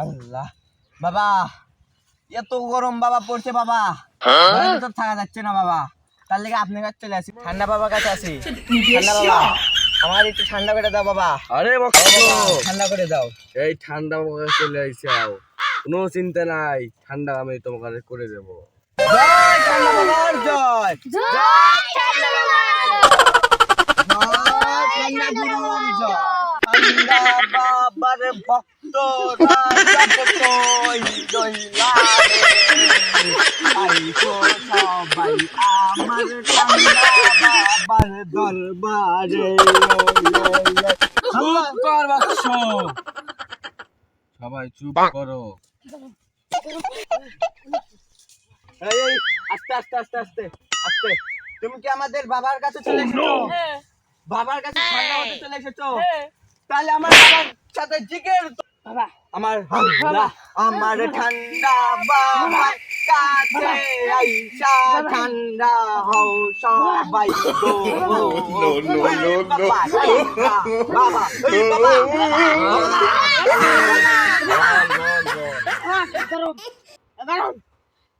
আল্লাহ বাবা, এত গরম বাবা পড়ছে বাবা, বাইরে তো থাকা যাচ্ছে না বাবা। তার লেগে আপনার কাছে চলে আসি, ঠান্ডা বাবার কাছে আসি। ঠান্ডা বাবা, আমার একটু ঠান্ডা করে দাও বাবা। আরে ঠান্ডা করে দাও। এই ঠান্ডা আমাকে চলে আইসাও, কোনো চিন্তা নাই, ঠান্ডা আমি তোমাকে করে দেবো। জয় ঠান্ডা বাবার জয়, জয় ঠান্ডা বাবার জয়, ঠান্ডা গুরুর জয়। ঠান্ডা বাবার ভক্তরা সবই দইলা রে, আইসো সবাই আমার ঠান্ডা বাবার দরবারে। চুপ কর বাক্স, সবাই চুপ করো। এই এই, আস্তে আস্তে আস্তে আস্তে আস্তে। তুমি কি আমাদের বাবার কাছে চলে এসেছো? বাবার কাছে ঠান্ডা হতে চলে এসেছো? তাহলে আমার বাবার সাথে জিজ্ঞেস বাবা, আমার আল্লাহ, আমার ঠান্ডা বাবার কাছে আইসা ঠান্ডা হও সবাই গো। বাবা, বাবা, ওই বাবা,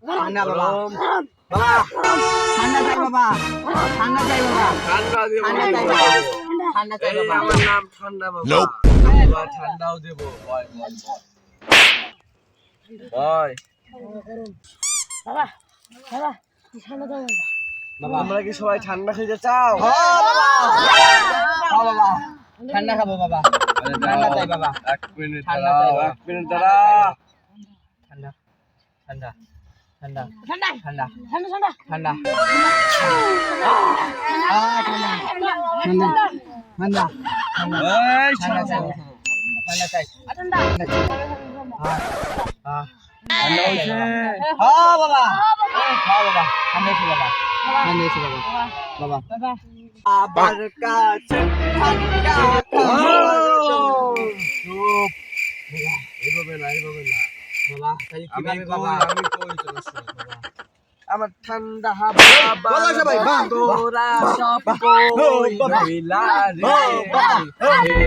ঠান্ডা বাবা, বাবা, ঠান্ডা চাই বাবা, ঠান্ডা চাই বাবা, ঠান্ডা দেবো, ঠান্ডা চাই বাবা, ঠান্ডা চাই এই বাবা। আমার নাম ঠান্ডা বাবা, বাবা ঠান্ডাও দেবো। বয় বয় বয়, বাবা, তোমরা কি সবাই ঠান্ডা খেতে চাও? হ্যাঁ বাবা, হ্যাঁ বাবা, ঠান্ডা খাবো বাবা, আরে ঠান্ডা দাও, চাই বাবা, এক মিনিট ঠান্ডা দাঁড়াও, চাই বাবা। এক মিনিট দাঁড়া। ঠান্ডা ঠান্ডা ঠান্ডা ঠান্ডা ঠান্ডা ঠান্ডা ঠান্ডা ঠান্ডা, ঠান্ডা ঠান্ডা ঠান্ডা এই ঠান্ডা চাই, শোনো, ঠান্ডা চাই, ঠান্ডা ঠান্ডা হয়েছে? হ্যাঁ বাবা, হ্যাঁ বাবা, ঠান্ডা এসে বাবা, ঠান্ডা এসে বাবা, বাবা, আবার কাছে ঠান্ডা চুপ, এইভাবে না, এইভাবে না। বাবা, তাহলে আমি কিভাবে কই, বাবা? আমি কই, চলো শোনো বাবা। আমার ঠান্ডা বাবা, বলো সবাই, বাহ, তোরা সব বাহ, বাহ, কইলা রে, বাহ, এই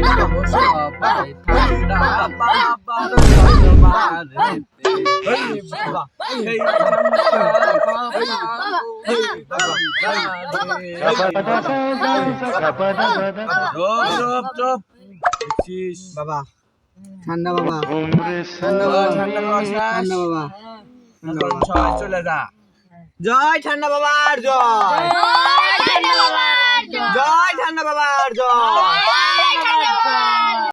সবাই ঠান্ডা বাবার দরবারে, এই বাবা, এই ঠান্ডা চুপ চুপ চুপ, দেখছিস? বাবা, ঠান্ডা বাবা, ঠান্ডা বাবা, ঠান্ডা খাওয়া শেষ? ঠান্ডা বাবা, ঠান্ডা এখন বাবা। সবাই চলে যা। জয় ঠান্ডা বাবার জয়, ঠান্ডা বাবা জয় ঠান্ডা বাবার জয়। ঠান্ডা বাবা